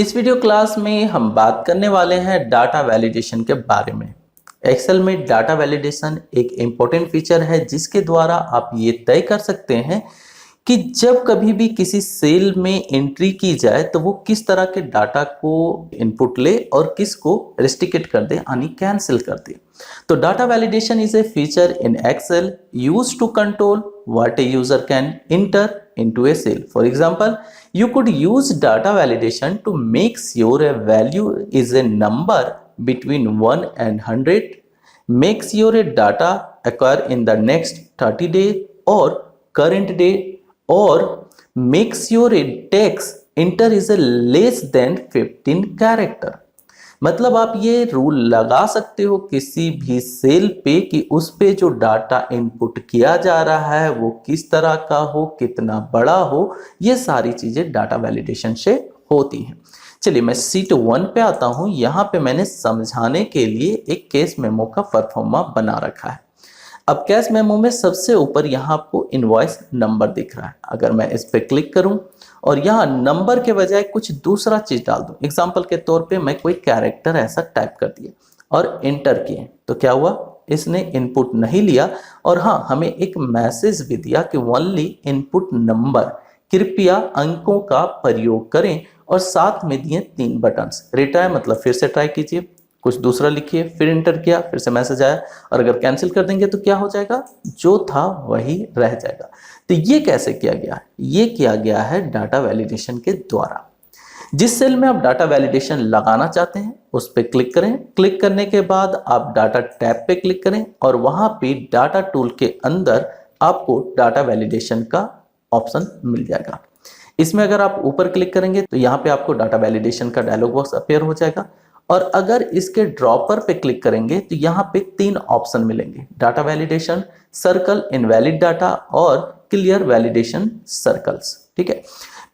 इस video class में हम बात करने वाले हैं डाटा वैलिडेशन के बारे में। एक्सेल में डाटा वैलिडेशन एक इम्पोर्टेंट फीचर है जिसके द्वारा आप ये तय कर सकते हैं कि जब कभी भी किसी सेल में एंट्री की जाए तो वो किस तरह के डाटा को इनपुट ले और किस को रेस्ट्रिक्ट कर दे यानी कैंसिल कर दे। तो data validation is a feature in Excel used to control what a user can enter into a cell. For example, you could use data validation to make sure a value is a number between 1 and 100, make sure a data occur in the next 30 days or current day, or make sure a text enter is a less than 15 character. मतलब आप ये rule लगा सकते हो किसी भी cell पे कि उस पे जो डाटा इनपुट किया जा रहा है वो किस तरह का हो, कितना बड़ा हो, ये सारी चीजें डाटा वैलिडेशन से होती हैं। चलिए मैं सीट 1 पे आता हूं। यहाँ पे मैंने समझाने के लिए एक केस मेमो का परफॉर्मा बना रखा है। अब केस मेमो में सबसे ऊपर यहाँ आपको इनवॉइस नंबर दिख रहा है। अगर मैं इस पे क्लिक करूं और यहाँ नंबर के बजाय कुछ दूसरा चीज डाल दूं, एग्जांपल के तौर पे मैं कोई कैरेक्टर ऐसा टाइप कर दिया और एंटर किए, तो क्या हुआ, इसने इनपुट नहीं लिया और हाँ हमें एक मैसेज भी दिया कि ओनली इनपुट नंबर, कृपया अंकों का प्रयोग करें, और साथ में दिए 3 बटन्स। रिट्राई मतलब फिर से ट्राई कीजिए, कुछ दूसरा लिखिए, फिर इंटर किया, फिर से मैसेज आया, और अगर कैंसिल कर देंगे तो क्या हो जाएगा, जो था वही रह जाएगा। तो ये कैसे किया गया है? ये किया गया है डाटा वैलिडेशन के द्वारा। जिस सेल में आप डाटा वैलिडेशन लगाना चाहते हैं उस पर क्लिक करें। क्लिक करने के बाद आप डाटा टैब पे क्लिक करें और वहां पे डाटा टूल के अंदर आपको डाटा वैलिडेशन का ऑप्शन मिल जाएगा। इसमें अगर आप ऊपर क्लिक करेंगे तो यहाँ पे आपको डाटा वैलिडेशन का डायलॉग बॉक्स अपीयर हो जाएगा, और अगर इसके ड्रॉपर पे क्लिक करेंगे तो यहाँ पे 3 ऑप्शन मिलेंगे, data validation, circle invalid data और क्लियर वैलिडेशन सर्कल्स। ठीक है,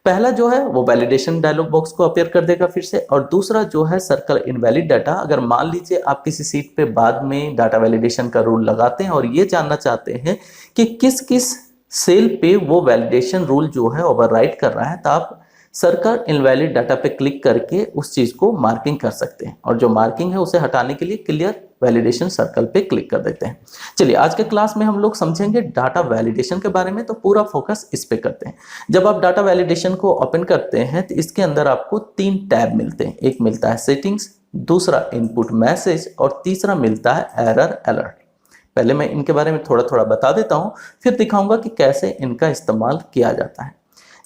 पहला जो है वो वैलिडेशन डायलॉग बॉक्स को अपीयर कर देगा फिर से, और दूसरा जो है सर्कल इनवैलिड डाटा। अगर मान लीजिए आप किसी सीट पे बाद में डाटा वैलिडेशन का रूल लगाते हैं और ये जानना चाहते हैं कि किस किस सेल पे वो वैलिडेशन रूल जो है ओवरराइड कर रहा है, तो आप सर्कल इनवैलिड डाटा पे क्लिक करके उस चीज को मार्किंग कर सकते हैं, और जो मार्किंग है उसे हटाने के लिए क्लियर वैलिडेशन सर्कल पे क्लिक कर देते हैं। चलिए आज के क्लास में हम लोग समझेंगे डाटा वैलिडेशन के बारे में, तो पूरा फोकस इस पे करते हैं। जब आप डाटा वैलिडेशन को ओपन करते हैं तो इसके अंदर आपको 3 टैब मिलते हैं। एक मिलता है सेटिंग्स, दूसरा इनपुट मैसेज, और तीसरा मिलता है एरर अलर्ट। पहले मैं इनके बारे में थोड़ा थोड़ा बता देता हूं, फिर दिखाऊंगा कि कैसे इनका इस्तेमाल किया जाता है।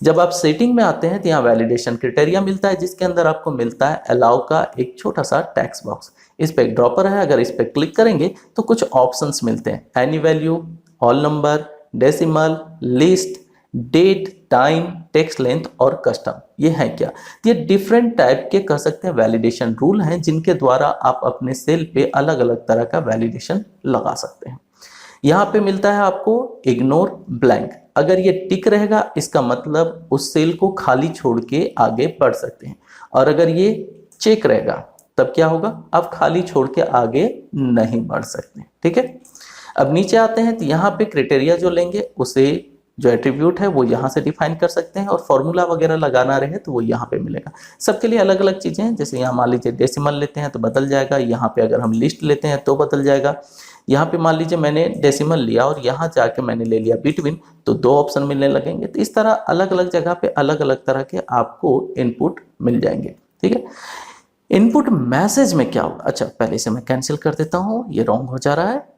जब आप सेटिंग में आते हैं तो यहाँ वैलिडेशन क्राइटेरिया मिलता है, जिसके अंदर आपको मिलता है अलाउ का एक छोटा सा टेक्स्ट बॉक्स। इस पे एक ड्रॉपर है, अगर इस पे क्लिक करेंगे तो कुछ ऑप्शंस मिलते हैं, any value, all number, decimal, list, date, time, text length और कस्टम। ये है क्या, ये डिफरेंट टाइप के कह सकते हैं वैलिडेशन रूल हैं जिनके द्वारा आप अपने सेल पे अलग अलग तरह का वैलिडेशन लगा सकते हैं। यहाँ पे मिलता है आपको इग्नोर ब्लैंक, अगर ये टिक रहेगा इसका मतलब उस सेल को खाली छोड़ के आगे बढ़ सकते हैं, और अगर ये चेक रहेगा तब क्या होगा, आप खाली छोड़ के आगे नहीं बढ़ सकते। ठीक है, अब नीचे आते हैं तो यहाँ पे क्राइटेरिया जो लेंगे उसे जो एट्रीब्यूट है वो यहाँ से डिफाइन कर सकते हैं, और फॉर्मूला वगैरह लगाना रहे तो वो यहाँ पे मिलेगा। सबके लिए अलग अलग चीजें हैं, जैसे यहाँ मान लीजिए डेसिमल लेते हैं तो बदल जाएगा, यहाँ पे अगर हम लिस्ट लेते हैं तो बदल जाएगा। यहाँ पे मान लीजिए मैंने डेसिमल लिया और यहाँ जाके मैंने ले लिया बिटवीन, तो 2 ऑप्शन मिलने लगेंगे। तो इस तरह अलग अलग जगह पे अलग अलग तरह के आपको इनपुट मिल जाएंगे। ठीक है, इनपुट मैसेज में क्या होगा, अच्छा पहले से मैं कैंसिल कर देता हूँ, ये रॉन्ग हो जा रहा है।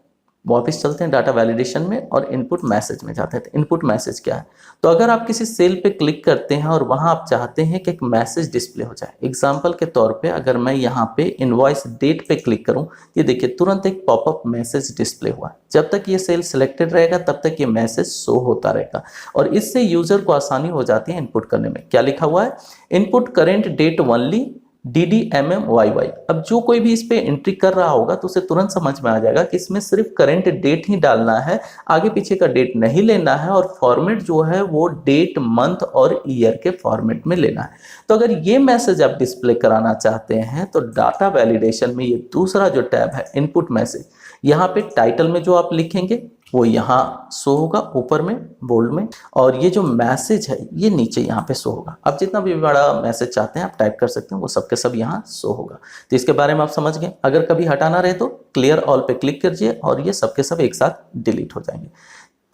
वापस चलते हैं डाटा वैलिडेशन में और इनपुट मैसेज में जाते हैं। तो इनपुट मैसेज क्या है, तो अगर आप किसी सेल पे क्लिक करते हैं और वहां आप चाहते हैं कि एक मैसेज डिस्प्ले हो जाए, एग्जांपल के तौर पे अगर मैं यहाँ पे इनवॉइस डेट पे क्लिक करूं, ये देखिए तुरंत एक पॉपअप मैसेज डिस्प्ले हुआ। जब तक ये सेल सिलेक्टेड रहेगा तब तक ये मैसेज शो होता रहेगा, और इससे यूजर को आसानी हो जाती है इनपुट करने में। क्या लिखा हुआ है, input current date only DDMMYY। अब जो कोई भी इस पे एंट्री कर रहा होगा तो उसे तुरंत समझ में आ जाएगा कि इसमें सिर्फ करंट डेट ही डालना है, आगे पीछे का डेट नहीं लेना है, और फॉर्मेट जो है वो डेट, मंथ और ईयर के फॉर्मेट में लेना है। तो अगर ये मैसेज आप डिस्प्ले कराना चाहते हैं तो डाटा वैलिडेशन में ये दूसरा जो टैब है इनपुट मैसेज, यहाँ पे टाइटल में जो आप लिखेंगे वो यहाँ शो होगा ऊपर में बोल्ड में, और ये जो मैसेज है ये नीचे यहाँ पे शो होगा। आप जितना भी बड़ा मैसेज चाहते हैं आप टाइप कर सकते हैं, वो सब के सब यहाँ शो होगा। तो इसके बारे में आप समझ गए। अगर कभी हटाना रहे तो क्लियर ऑल पे क्लिक कीजिए और ये सब के सब एक साथ डिलीट हो जाएंगे।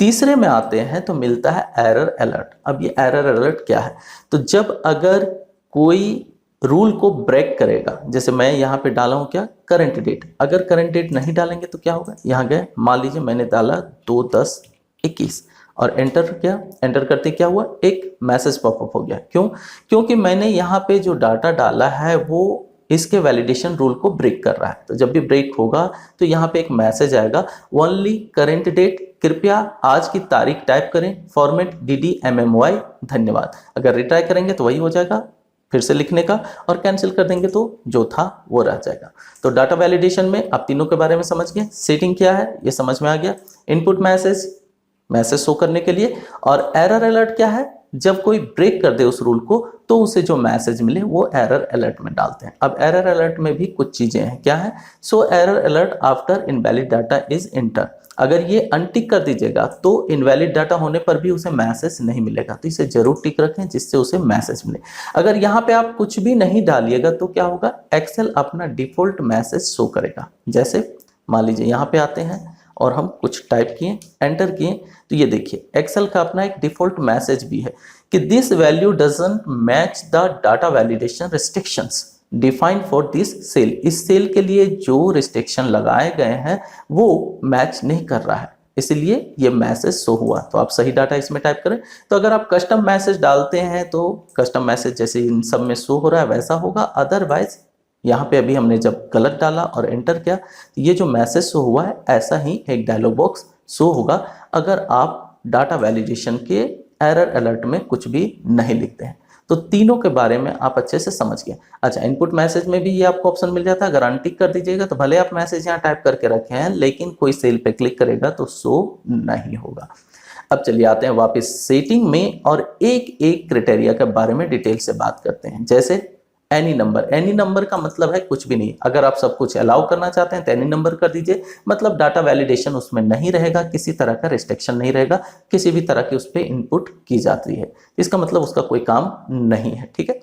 तीसरे में आते हैं तो मिलता है एरर अलर्ट। अब ये एरर अलर्ट क्या है, तो जब अगर कोई रूल को ब्रेक करेगा, जैसे मैं यहाँ पे डाला हूँ क्या, करंट डेट, अगर करंट डेट नहीं डालेंगे तो क्या होगा, यहाँ गए मान लीजिए मैंने डाला 2/10/21 और एंटर किया, एंटर करते क्या हुआ, एक मैसेज पॉपअप हो गया। क्यों, क्योंकि मैंने यहाँ पे जो डाटा डाला है वो इसके वैलिडेशन रूल को ब्रेक कर रहा है। तो जब भी ब्रेक होगा तो यहाँ पे एक मैसेज आएगा, ओनली करंट डेट, कृपया आज की तारीख टाइप करें, फॉर्मेट DDMMY, धन्यवाद। अगर रिट्राई करेंगे तो वही हो जाएगा, फिर से लिखने का, और कैंसिल कर देंगे तो जो था वो रह जाएगा। तो डाटा वैलिडेशन में आप तीनों के बारे में समझ गए। सेटिंग क्या है ये समझ में आ गया, इनपुट मैसेज, मैसेज शो करने के लिए, और एरर अलर्ट क्या है, जब कोई ब्रेक कर दे उस रूल को तो उसे जो मैसेज मिले वो एरर अलर्ट में डालते हैं। अब एरर अलर्ट में भी कुछ चीजें हैं, क्या है, so error alert after invalid data is enter. अगर ये अनटिक कर दीजिएगा तो इनवैलिड डाटा होने पर भी उसे मैसेज नहीं मिलेगा, तो इसे जरूर टिक रखें जिससे उसे मैसेज मिले। अगर यहाँ पे आप कुछ भी नहीं डालिएगा तो क्या होगा, एक्सेल अपना डिफॉल्ट मैसेज शो करेगा। जैसे मान लीजिए यहाँ पे आते हैं और हम कुछ टाइप किए, एंटर किए, तो ये देखिए एक्सेल का अपना एक डिफॉल्ट मैसेज भी है कि this value doesn't match the data validation restrictions defined for this cell. इस सेल के लिए जो रिस्ट्रिक्शन लगाए गए हैं वो मैच नहीं कर रहा है, इसलिए ये मैसेज शो हुआ। तो आप सही डाटा इसमें टाइप करें। तो अगर आप कस्टम मैसेज डालते हैं तो कस्टम मैसेज जैसे इन सब में शो हो रहा है वैसा होगा, अदरवाइज यहाँ पे अभी हमने जब गलत डाला और एंटर किया तो ये जो मैसेज शो हुआ है ऐसा ही एक डायलॉग बॉक्स शो होगा अगर आप डाटा वैलिडेशन के एरर अलर्ट में कुछ भी नहीं लिखते हैं। तो तीनों के बारे में आप अच्छे से समझ गए। अच्छा, इनपुट मैसेज में भी ये आपको ऑप्शन मिल जाता है, अगर अनटिक कर दीजिएगा तो भले आप मैसेज यहाँ टाइप करके रखे हैं लेकिन कोई सेल पे क्लिक करेगा तो शो नहीं होगा। अब चलिए आते हैं वापस सेटिंग में और एक एक क्राइटेरिया के बारे में डिटेल से बात करते हैं। जैसे एनी नंबर, एनी नंबर का मतलब है कुछ भी नहीं। अगर आप सब कुछ अलाउ करना चाहते हैं तो एनी नंबर कर दीजिए, मतलब डाटा वैलिडेशन उसमें नहीं रहेगा, किसी तरह का रिस्ट्रिक्शन नहीं रहेगा, किसी भी तरह की उस पर इनपुट की जाती है, इसका मतलब उसका कोई काम नहीं है। ठीक है,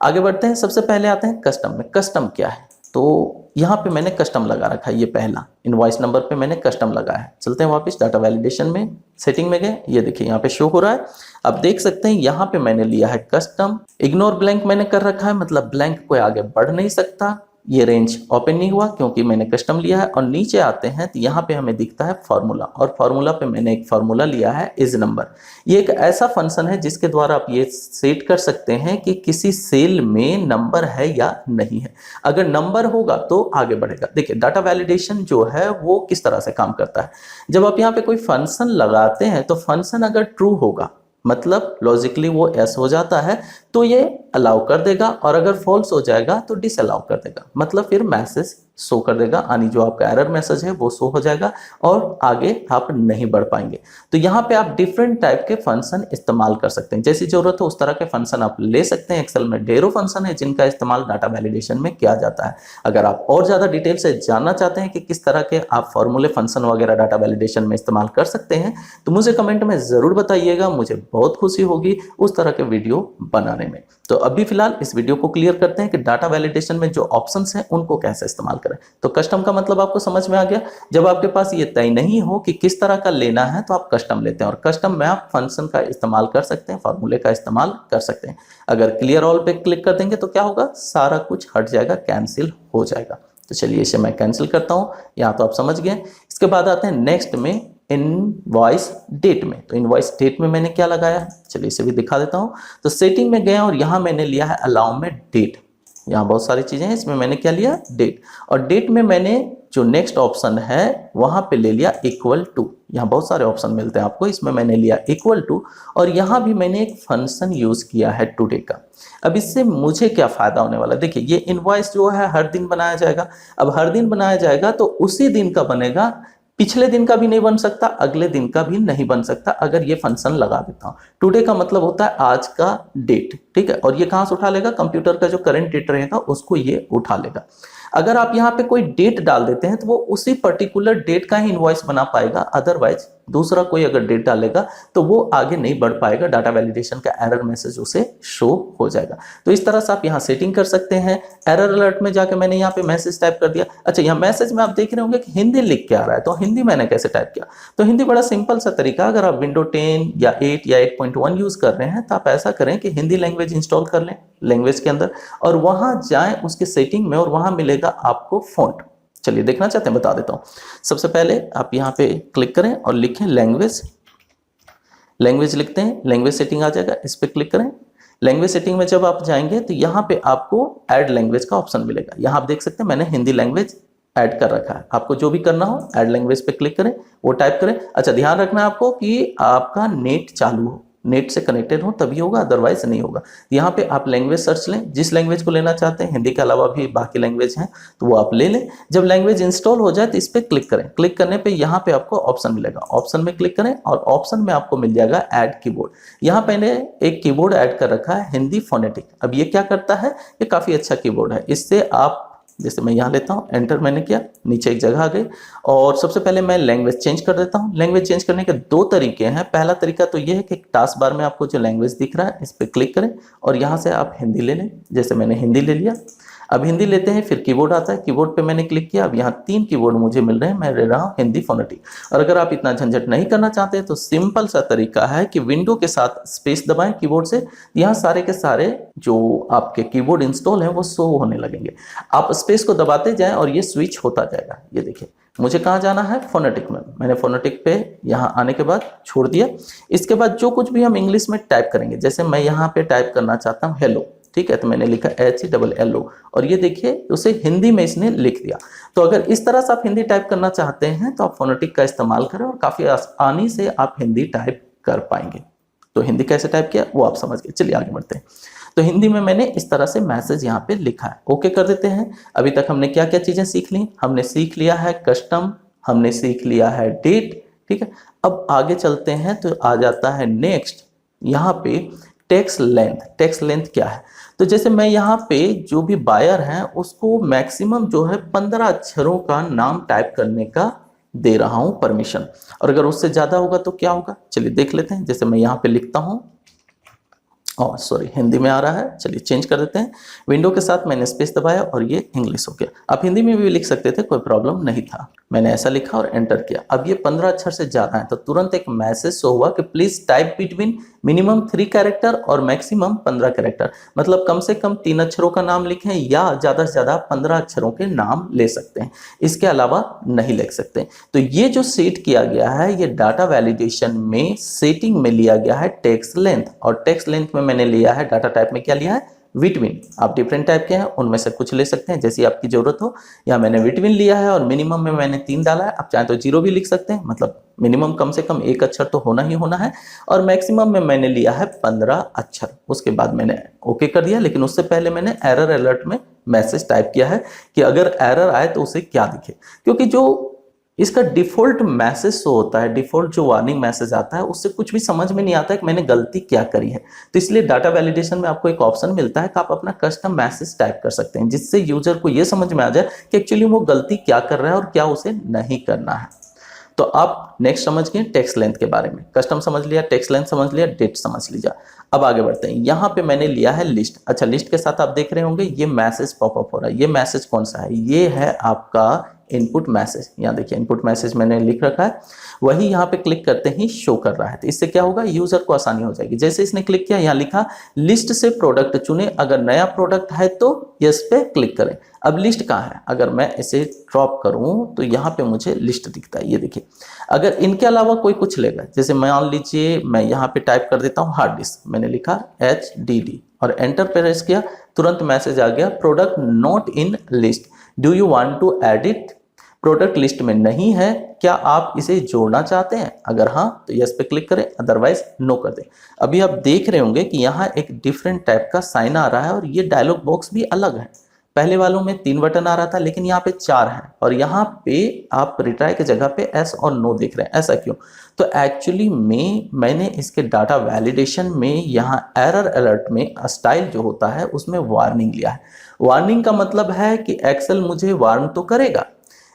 आगे बढ़ते हैं। सबसे पहले आते हैं कस्टम में। कस्टम क्या है, तो यहाँ पे मैंने कस्टम लगा रखा है, ये पहला इनवॉइस नंबर पे मैंने कस्टम लगाया है। चलते हैं वापस डाटा वैलिडेशन में, सेटिंग में गए, ये देखिए यहाँ पे शो हो रहा है। अब देख सकते हैं यहाँ पे मैंने लिया है कस्टम, इग्नोर ब्लैंक मैंने कर रखा है, मतलब ब्लैंक कोई आगे बढ़ नहीं सकता। ये रेंज ओपन नहीं हुआ क्योंकि मैंने कस्टम लिया है। और नीचे आते हैं तो यहाँ पे हमें दिखता है फार्मूला, और फार्मूला पे मैंने एक फार्मूला लिया है इज नंबर। ये एक ऐसा फंक्शन है जिसके द्वारा आप ये सेट कर सकते हैं कि किसी सेल में नंबर है या नहीं है। अगर नंबर होगा तो आगे बढ़ेगा। देखिए डाटा वैलिडेशन जो है वो किस तरह से काम करता है, जब आप यहाँ पे कोई फंक्शन लगाते हैं तो फंक्शन अगर ट्रू होगा मतलब लॉजिकली वो एस हो जाता है तो ये अलाउ कर देगा, और अगर फॉल्स हो जाएगा तो डिसअलाउ कर देगा, मतलब फिर मैसेज शो कर देगा, यानी जो आपका एरर मैसेज है वो शो हो जाएगा और आगे आप नहीं बढ़ पाएंगे। तो यहाँ पे आप डिफरेंट टाइप के फंक्शन इस्तेमाल कर सकते हैं, जैसी जरूरत हो उस तरह के फंक्शन आप ले सकते हैं। एक्सेल में ढेरों फंक्शन है जिनका इस्तेमाल डाटा वैलिडेशन में किया जाता है। अगर आप और ज्यादा डिटेल से जानना चाहते हैं कि किस तरह के आप फॉर्मूले फंक्शन वगैरह डाटा वैलिडेशन में इस्तेमाल कर सकते हैं तो मुझे कमेंट में जरूर बताइएगा, मुझे बहुत खुशी होगी उस तरह के वीडियो बनाने में। तो अभी फिलहाल इस वीडियो को क्लियर करते हैं कि डाटा वैलिडेशन में जो ऑप्शंस हैं उनको कैसे इस्तेमाल करें। तो कस्टम का मतलब आपको समझ में आ गया। जब आपके पास ये तय नहीं हो कि किस तरह का लेना है तो आप कस्टम लेते हैं, और कस्टम में आप फंक्शन का इस्तेमाल कर सकते हैं, फार्मूले का इस्तेमाल कर सकते हैं। अगर क्लियर ऑल पे क्लिक कर देंगे तो क्या होगा, सारा कुछ हट जाएगा, कैंसिल हो जाएगा। तो चलिए इसे मैं कैंसिल करता हूं, यहाँ तो आप समझ गए। इसके बाद आते हैं नेक्स्ट में इनवॉइस डेट में। तो इनवॉइस डेट में मैंने क्या लगाया है, चलिए इसे भी दिखा देता हूं। तो सेटिंग में गया और यहाँ मैंने लिया है अलाउ में डेट। यहाँ बहुत सारी चीजें हैं, इसमें मैंने क्या लिया, डेट। और डेट में मैंने जो नेक्स्ट ऑप्शन है वहां पे ले लिया इक्वल टू। यहाँ बहुत सारे ऑप्शन मिलते हैं आपको, इसमें मैंने लिया इक्वल टू, और यहाँ भी मैंने एक फंक्शन यूज किया है टुडे का। अब इससे मुझे क्या फायदा होने वाला है, देखिए ये इनवॉइस जो है हर दिन बनाया जाएगा। अब हर दिन बनाया जाएगा तो उसी दिन का बनेगा, पिछले दिन का भी नहीं बन सकता, अगले दिन का भी नहीं बन सकता अगर ये फंक्शन लगा देता हूं। टुडे का मतलब होता है आज का डेट, ठीक है, और ये कहां से उठा लेगा, कंप्यूटर का जो करंट डेट रहेगा उसको ये उठा लेगा। अगर आप यहाँ पे कोई डेट डाल देते हैं तो वो उसी पर्टिकुलर डेट का ही इनवॉइस बना पाएगा, अदरवाइज दूसरा कोई अगर डेट डालेगा तो वो आगे नहीं बढ़ पाएगा, डाटा वैलिडेशन का एरर मैसेज उसे शो हो जाएगा। तो इस तरह से आप यहाँ सेटिंग कर सकते हैं। एरर अलर्ट में जाके मैंने यहाँ पे मैसेज टाइप कर दिया। अच्छा, यहाँ मैसेज में आप देख रहे होंगे कि हिंदी लिख के आ रहा है, तो हिंदी मैंने कैसे टाइप किया? तो हिंदी बड़ा सिंपल सा तरीका, अगर आप विंडो 10 या 8 या 8.1 यूज कर रहे हैं तो आप ऐसा करें कि हिंदी लैंग्वेज इंस्टॉल कर लें लैंग्वेज के अंदर, और वहां जाएं उसके सेटिंग में, और वहां मिलेगा आपको फॉन्ट। चलिए देखना चाहते हैं, बता देता हूं। सबसे पहले आप यहाँ पे क्लिक करें और लिखें लैंग्वेज। लैंग्वेज लिखते हैं, लैंग्वेज सेटिंग आ जाएगा, इस पर क्लिक करें। लैंग्वेज सेटिंग में जब आप जाएंगे तो यहाँ पे आपको ऐड लैंग्वेज का ऑप्शन मिलेगा। यहाँ आप देख सकते हैं मैंने हिंदी लैंग्वेज ऐड कर रखा है। आपको जो भी करना हो ऐड लैंग्वेज पे क्लिक करें, वो टाइप करें। अच्छा, ध्यान रखना है आपको कि आपका नेट चालू हो, नेट से कनेक्टेड हो तभी होगा, अदरवाइज नहीं होगा। यहाँ पे आप लैंग्वेज सर्च लें, जिस लैंग्वेज को लेना चाहते हैं, हिंदी के अलावा भी बाकी लैंग्वेज हैं तो वो आप ले लें। जब लैंग्वेज इंस्टॉल हो जाए तो इस पर क्लिक करें। क्लिक करने पे यहाँ पे आपको ऑप्शन मिलेगा, ऑप्शन में क्लिक करें और ऑप्शन में आपको मिल जाएगा ऐड कीबोर्ड। यहाँ मैंने एक कीबोर्ड ऐड कर रखा है, हिंदी फोनेटिक। अब ये क्या करता है, ये काफ़ी अच्छा कीबोर्ड है। इससे आप, जैसे मैं यहाँ लेता हूँ, एंटर मैंने किया, नीचे एक जगह आ गई, और सबसे पहले मैं लैंग्वेज चेंज कर देता हूँ। लैंग्वेज चेंज करने के दो तरीके हैं। पहला तरीका तो ये है कि टास्क बार में आपको जो लैंग्वेज दिख रहा है इस पर क्लिक करें और यहाँ से आप हिंदी ले लें। जैसे मैंने हिंदी ले लिया। अब हिंदी लेते हैं, फिर कीबोर्ड आता है, कीबोर्ड पे मैंने क्लिक किया। अब यहाँ 3 कीबोर्ड मुझे मिल रहे हैं, मैं ले रहा हूँ हिंदी फोनेटिक। और अगर आप इतना झंझट नहीं करना चाहते तो सिंपल सा तरीका है कि विंडो के साथ स्पेस दबाएं कीबोर्ड से, यहाँ सारे के सारे जो आपके कीबोर्ड इंस्टॉल हैं वो शो होने लगेंगे। आप स्पेस को दबाते जाएं और ये स्विच होता जाएगा। ये देखिए, मुझे कहाँ जाना है, फोनेटिक में। मैंने फोनेटिक पे यहाँ आने के बाद छोड़ दिया। इसके बाद जो कुछ भी हम इंग्लिश में टाइप करेंगे, जैसे मैं यहाँ पे टाइप करना चाहता हूँ हेलो, ठीक है, तो मैंने लिखा HELLO, और ये देखिए उसे हिंदी में इसने लिख दिया। तो अगर इस तरह से आप हिंदी टाइप करना चाहते हैं तो आप फोनेटिक का इस्तेमाल करें और काफ़ी आसानी से आप हिंदी टाइप कर पाएंगे। तो हिंदी कैसे टाइप किया वो आप समझ गए। चलिए आगे बढ़ते हैं। तो हिंदी में मैंने इस तरह से मैसेज यहाँ पे लिखा है। ओके कर देते हैं। अभी तक हमने क्या क्या चीज़ें सीख ली? हमने सीख लिया है कस्टम, हमने सीख लिया है डेट, ठीक है। अब आगे चलते हैं तो आ जाता है नेक्स्ट, यहाँ पे टेक्स्ट लेंथ। टेक्स्ट लेंथ क्या है? तो जैसे मैं यहाँ पे जो भी बायर हैं उसको मैक्सिमम जो है 15 अक्षरों का नाम टाइप करने का दे रहा हूँ परमिशन, और अगर उससे ज़्यादा होगा तो क्या होगा, चलिए देख लेते हैं। जैसे मैं यहाँ पे लिखता हूँ, सॉरी हिंदी में आ रहा है, चलिए चेंज कर देते हैं। विंडो के साथ मैंने स्पेस दबाया और ये इंग्लिश हो गया। आप हिंदी में भी लिख सकते थे, कोई प्रॉब्लम नहीं था। मैंने ऐसा लिखा और एंटर किया। अब ये 15 अक्षर से ज़्यादा है तो तुरंत एक मैसेज शो हुआ कि please type between minimum 3 character और मैक्सिमम 15 कैरेक्टर, मतलब कम से कम 3 अक्षरों का नाम लिखें या ज़्यादा से ज़्यादा 15 अक्षरों के नाम ले सकते हैं, इसके अलावा नहीं लिख सकते। तो ये जो सेट किया गया है ये डाटा वैलिडेशन में सेटिंग में लिया गया है टेक्स्ट लेंथ, और टेक्स्ट लेंथ में मैंने लिया है, डाटा टाइप में क्या लिया है, विटविन। आप डिफरेंट टाइप के हैं उनमें से कुछ ले सकते हैं जैसी आपकी जरूरत हो। यहाँ मैंने विटविन लिया है और मिनिमम में मैंने 3 डाला है। आप चाहें तो 0 भी लिख सकते हैं, मतलब मिनिमम कम से कम 1 अक्षर तो होना ही होना है। और मैक्सिमम में मैंने लिया है 15 अक्षर। उसके बाद मैंने ओके कर दिया, लेकिन उससे पहले मैंने एरर अलर्ट में मैसेज टाइप किया है कि अगर एरर आए तो उसे क्या दिखे, क्योंकि जो इसका डिफॉल्ट मैसेज शो होता है, डिफॉल्ट जो वार्निंग मैसेज आता है उससे कुछ भी समझ में नहीं आता है कि मैंने गलती क्या करी है। तो इसलिए डाटा वैलिडेशन में आपको एक ऑप्शन मिलता है कि आप अपना कस्टम मैसेज टाइप कर सकते हैं, जिससे यूजर को यह समझ में आ जाए कि एक्चुअली वो गलती क्या कर रहा है और क्या उसे नहीं करना है। तो आप नेक्स्ट समझ गए टेक्स्ट लेंथ के बारे में, कस्टम समझ लिया, टेक्स्ट लेंथ समझ लिया, डेट समझ लीजिए। अब आगे बढ़ते हैं। यहाँ पे मैंने लिया है लिस्ट। अच्छा, लिस्ट के साथ आप देख रहे होंगे ये मैसेज पॉपअप हो रहा है। ये मैसेज कौन सा है? ये है आपका इनपुट मैसेज। यहाँ देखिए इनपुट मैसेज मैंने लिख रखा है, वही यहाँ पे क्लिक करते ही शो कर रहा है। तो इससे क्या होगा, यूजर को आसानी हो जाएगी। जैसे इसने क्लिक किया, यहाँ लिखा लिस्ट से प्रोडक्ट चुने, अगर नया प्रोडक्ट है तो यस पे क्लिक करें। अब लिस्ट कहाँ है? अगर मैं इसे ड्रॉप करूं तो यहाँ पे मुझे लिस्ट दिखता है, ये देखिए। अगर इनके अलावा कोई कुछ लेगा, जैसे मान लीजिए मैं यहाँ पे टाइप कर देता हूँ हार्ड डिस्क, मैंने लिखा HDD और एंटर प्रेस किया, तुरंत मैसेज आ गया product not in list, do you want to add it? Product list में नहीं है, क्या आप इसे जोड़ना चाहते हैं? अगर हाँ तो यस पे क्लिक करें, अदरवाइज नो कर दें। अभी आप देख रहे होंगे कि यहाँ एक डिफरेंट टाइप का साइन आ रहा है और ये डायलॉग बॉक्स भी अलग है। पहले वालों में 3 बटन आ रहा था, लेकिन यहाँ पे 4 हैं, और यहाँ पे आप रिट्राई के जगह पे एस और नो देख रहे हैं। ऐसा क्यों? तो एक्चुअली मैंने इसके डाटा वैलिडेशन में यहाँ एरर अलर्ट में स्टाइल जो होता है उसमें वार्निंग लिया है। वार्निंग का मतलब है कि एक्सेल मुझे वार्न तो करेगा,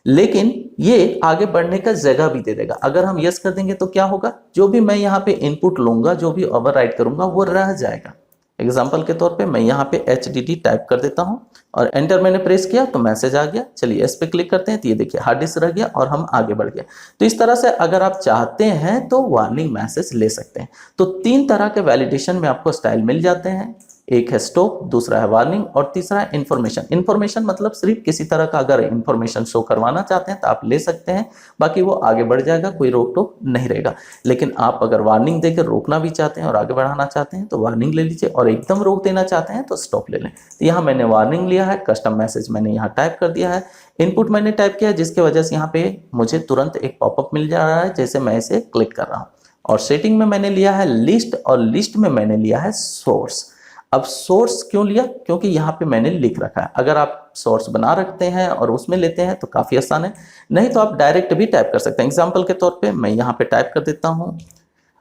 लेकिन ये आगे बढ़ने का जगह भी दे देगा। अगर हम यस कर देंगे तो क्या होगा, जो भी मैं यहाँ पे इनपुट लूंगा, जो भी ओवरराइट करूंगा वो रह जाएगा। एग्जाम्पल के तौर पे मैं यहाँ पे HDD टाइप कर देता हूँ और एंटर मैंने प्रेस किया तो मैसेज आ गया। चलिए इस पे क्लिक करते हैं तो ये देखिए हार्ड डिस्क रह गया और हम आगे बढ़ गए। तो इस तरह से अगर आप चाहते हैं तो वार्निंग मैसेज ले सकते हैं। तो 3 तरह के वैलिडेशन में आपको स्टाइल मिल जाते हैं। एक है स्टॉप, दूसरा है वार्निंग और तीसरा है इंफॉर्मेशन। इंफॉर्मेशन मतलब सिर्फ किसी तरह का अगर इंफॉर्मेशन शो करवाना चाहते हैं तो आप ले सकते हैं, बाकी वो आगे बढ़ जाएगा, कोई रोक टोक नहीं रहेगा। लेकिन आप अगर वार्निंग देकर रोकना भी चाहते हैं और आगे बढ़ाना चाहते हैं तो वार्निंग ले लीजिए, और एकदम रोक देना चाहते हैं तो स्टॉप ले लें। तो यहाँ मैंने वार्निंग लिया है, कस्टम मैसेज मैंने यहाँ टाइप कर दिया है, इनपुट मैंने टाइप किया है, जिसकी वजह से यहाँ पे मुझे तुरंत एक पॉपअप मिल जा रहा है जैसे मैं इसे क्लिक कर रहा हूँ। और सेटिंग में मैंने लिया है लिस्ट और लिस्ट में मैंने लिया है सोर्स। अब सोर्स क्यों लिया, क्योंकि यहाँ पे मैंने लिख रखा है। अगर आप सोर्स बना रखते हैं और उसमें लेते हैं तो काफ़ी आसान है, नहीं तो आप डायरेक्ट भी टाइप कर सकते हैं। एग्जाम्पल के तौर पे मैं यहाँ पे टाइप कर देता हूँ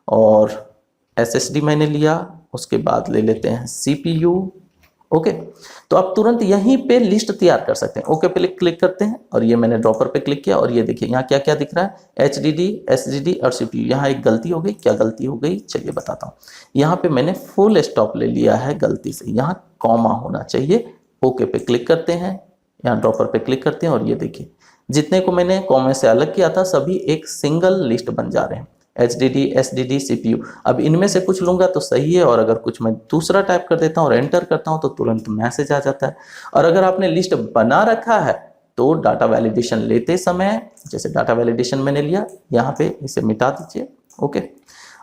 और SSD मैंने लिया, उसके बाद ले लेते हैं CPU। ओके, तो आप तुरंत यहीं पे लिस्ट तैयार कर सकते हैं। ओके पे क्लिक करते हैं और ये मैंने ड्रॉपर पे क्लिक किया और ये देखिए यहाँ क्या क्या दिख रहा है, HDD, SSD और CPU। यहाँ एक गलती हो गई, क्या गलती हो गई चलिए बताता हूँ। यहाँ पे मैंने फुल स्टॉप ले लिया है गलती से, यहाँ कॉमा होना चाहिए। ओके पे क्लिक करते हैं, यहाँ ड्रॉपर पे क्लिक करते हैं और ये देखिए जितने को मैंने कॉमा से अलग किया था सभी एक सिंगल लिस्ट बन जा रहे हैं, HDD, SSD, CPU। अब इनमें से कुछ लूंगा तो सही है, और अगर कुछ मैं दूसरा टाइप कर देता हूँ और एंटर करता हूँ तो तुरंत मैसेज आ जाता है। और अगर आपने लिस्ट बना रखा है तो डाटा वैलिडेशन लेते समय, जैसे डाटा वैलिडेशन मैंने लिया, यहाँ पे इसे मिटा दीजिए। ओके,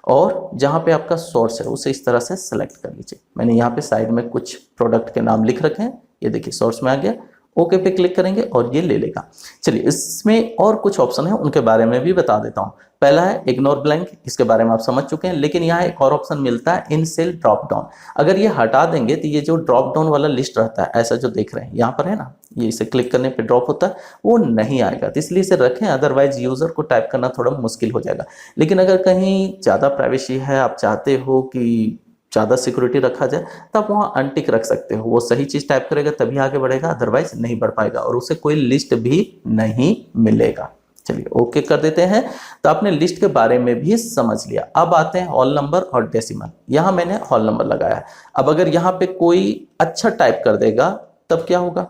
और जहाँ पे आपका सोर्स है उसे इस तरह से सेलेक्ट कर लीजिए। मैंने यहाँ पे साइड में कुछ प्रोडक्ट के नाम लिख रखे हैं, ये देखिए सोर्स में आ गया। ओके पे क्लिक करेंगे और ये ले लेगा। चलिए इसमें और कुछ ऑप्शन है उनके बारे में भी बता देता हूँ। पहला है इग्नोर ब्लैंक, इसके बारे में आप समझ चुके हैं, लेकिन यहाँ एक और ऑप्शन मिलता है इन सेल ड्रॉप डाउन। अगर ये हटा देंगे तो ये जो ड्रॉप डाउन वाला लिस्ट रहता है, ऐसा जो देख रहे हैं यहाँ पर है ना, ये इसे क्लिक करने पे ड्रॉप होता है, वो नहीं आएगा। तो इसलिए इसे रखें, अदरवाइज यूजर को टाइप करना थोड़ा मुश्किल हो जाएगा। लेकिन अगर कहीं ज़्यादा प्राइवेसी है, आप चाहते हो कि ज़्यादा सिक्योरिटी रखा जाए, तब वहाँ अनटिक रख सकते हो। वो सही चीज़ टाइप करेगा तभी आगे बढ़ेगा, अदरवाइज नहीं बढ़ पाएगा और उसे कोई लिस्ट भी नहीं मिलेगा। चलिए ओके कर देते हैं। तो आपने लिस्ट के बारे में भी समझ लिया। अब आते हैं होल नंबर और डेसिमल। यहाँ मैंने होल नंबर लगाया है। अब अगर यहाँ पे कोई अच्छा टाइप कर देगा तब क्या होगा,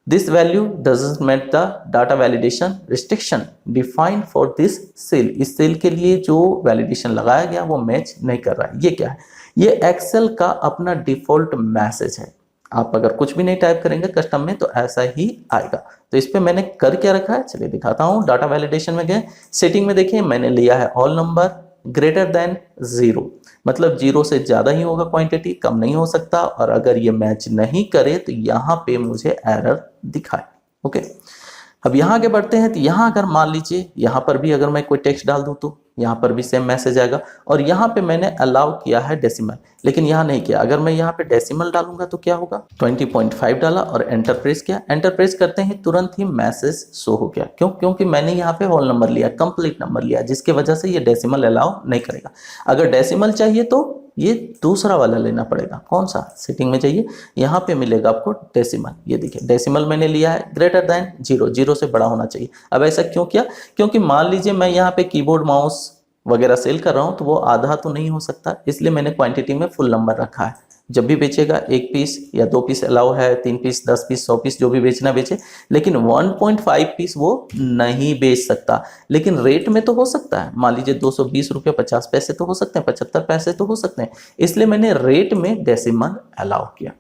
this value doesn't met the data validation restriction defined for this cell. इस सेल के लिए जो वैलिडेशन लगाया गया वो मैच नहीं कर रहा है। ये क्या है, ये एक्सेल का अपना डिफॉल्ट मैसेज है। आप अगर कुछ भी नहीं टाइप करेंगे कस्टम में तो ऐसा ही आएगा। तो इस पे मैंने कर क्या रखा है, चलिए दिखाता हूँ। डाटा वैलिडेशन में गए, सेटिंग में देखिए मैंने लिया है ऑल नंबर ग्रेटर देन 0, मतलब 0 से ज्यादा ही होगा क्वांटिटी, कम नहीं हो सकता। और अगर ये मैच नहीं करे तो यहाँ पे मुझे एरर दिखाए। ओके, अब यहाँ आगे बढ़ते हैं। तो यहाँ अगर मान लीजिए यहाँ पर भी अगर मैं कोई टेक्स्ट डाल दूँ तो यहाँ पर भी सेम मैसेज आएगा। और यहाँ पे मैंने अलाउ किया है डेसिमल, लेकिन यहाँ नहीं किया। अगर मैं यहाँ पे डेसिमल डालूंगा तो क्या होगा, 20.5 डाला और एंटर प्रेस किया। एंटर प्रेस करते ही तुरंत ही मैसेज शो हो गया। क्यों, क्योंकि मैंने यहाँ पे होल नंबर लिया, कंप्लीट नंबर लिया, जिसकी वजह से ये डेसिमल अलाउ नहीं करेगा। अगर डेसिमल चाहिए तो ये दूसरा वाला लेना पड़ेगा। कौन सा, सेटिंग में जाइए, यहाँ पे मिलेगा आपको डेसिमल। ये देखिए डेसिमल मैंने लिया है ग्रेटर देन 0, 0 से बड़ा होना चाहिए। अब ऐसा क्यों किया, क्योंकि मान लीजिए मैं यहाँ पे कीबोर्ड माउस वगैरह सेल कर रहा हूँ तो वो आधा तो नहीं हो सकता, इसलिए मैंने क्वांटिटी में फुल नंबर रखा है। जब भी बेचेगा 1 पीस या 2 पीस अलाउ है, 3 पीस, 10 पीस, 100 पीस, जो भी बेचना बेचे, लेकिन 1.5 पीस वो नहीं बेच सकता। लेकिन रेट में तो हो सकता है, मान लीजिए 220 रुपये 50 पैसे तो हो सकते हैं, 75 पैसे तो हो सकते हैं, इसलिए मैंने रेट में डेसिमल अलाउ किया।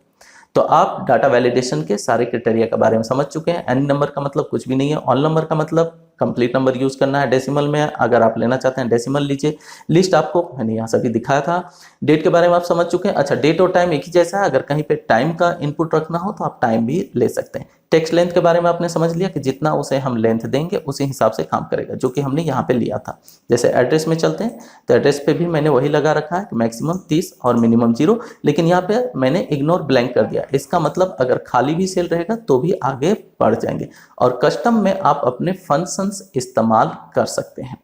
तो आप डाटा वैलिडेशन के सारे क्राइटेरिया के बारे में समझ चुके हैं। एनी नंबर का मतलब कुछ भी नहीं है, ऑल नंबर का मतलब कंप्लीट नंबर यूज करना है। डेसिमल में अगर आप लेना चाहते हैं डेसिमल लीजिए। लिस्ट आपको मैंने यहाँ सभी दिखाया था। डेट के बारे में आप समझ चुके हैं। अच्छा, डेट और टाइम एक ही जैसा है, अगर कहीं पे टाइम का इनपुट रखना हो तो आप टाइम भी ले सकते हैं। टेक्स्ट लेंथ के बारे में आपने समझ लिया कि जितना उसे हम लेंथ देंगे उसी हिसाब से काम करेगा, जो कि हमने यहाँ पे लिया था। जैसे एड्रेस में चलते हैं तो एड्रेस पे भी मैंने वही लगा रखा है कि मैक्सिमम 30 और मिनिमम 0, लेकिन यहाँ पे मैंने इग्नोर ब्लैंक कर दिया। इसका मतलब अगर खाली भी सेल रहेगा तो भी आगे बढ़ जाएंगे। और कस्टम में आप अपने फंक्शन फंक्शंस इस्तेमाल कर सकते हैं।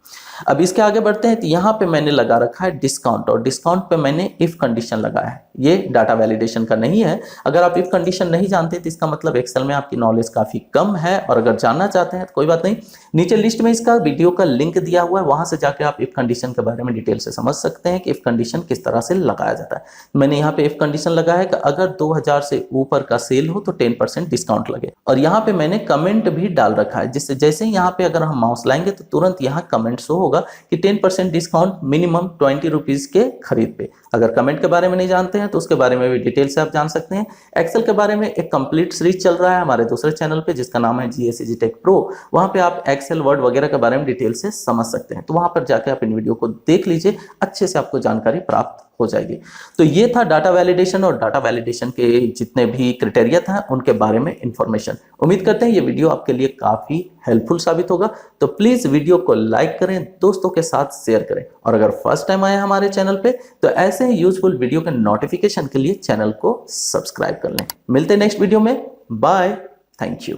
अब इसके आगे बढ़ते हैं तो यहाँ पे मैंने लगा रखा है डिस्काउंट, और डिस्काउंट पे मैंने इफ कंडीशन लगाया है। ये डाटा वैलिडेशन का नहीं है। अगर आप इफ कंडीशन नहीं जानते तो इसका मतलब एक्सेल में आपकी नॉलेज काफी कम है, और अगर जानना चाहते हैं तो कोई बात नहीं, नीचे लिस्ट में इसका वीडियो का लिंक दिया हुआ है, वहां से जाके आप इफ कंडीशन के बारे में डिटेल से समझ सकते हैं कि इफ कंडीशन किस तरह से लगाया जाता है। मैंने यहाँ पे इफ कंडीशन लगाया है कि अगर 2000 से ऊपर का सेल हो तो 10% डिस्काउंट लगे, और यहाँ पे मैंने कमेंट भी डाल रखा है, जिससे जैसे ही यहाँ पे अगर हम माउस लाएंगे तो तुरंत यहाँ कमेंट शो होगा कि 10% डिस्काउंट मिनिमम 20 रुपीज के खरीद पे। अगर कमेंट के बारे में नहीं जानते हैं तो उसके बारे में भी डिटेल से आप जान सकते हैं। एक्सेल के बारे में एक कंप्लीट सीरीज चल रहा है हमारे दूसरे चैनल पे, जिसका नाम है GSEG टेक प्रो। वहां पे आप एक्सेल, वर्ड वगैरह के बारे में डिटेल से समझ सकते हैं, तो वहां पर जाकर आप इन वीडियो को देख लीजिए, अच्छे से आपको जानकारी प्राप्त हो जाएगी। तो ये था डाटा वैलिडेशन, और डाटा वैलिडेशन के जितने भी क्राइटेरिया था उनके बारे में इंफॉर्मेशन। उम्मीद करते हैं ये वीडियो आपके लिए काफी हेल्पफुल साबित होगा। तो प्लीज वीडियो को लाइक करें, दोस्तों के साथ शेयर करें, और अगर फर्स्ट टाइम आए हमारे चैनल पे तो ऐसे ही यूजफुल वीडियो के नोटिफिकेशन के लिए चैनल को सब्सक्राइब कर लें। मिलते हैं नेक्स्ट वीडियो में। Bye, thank you.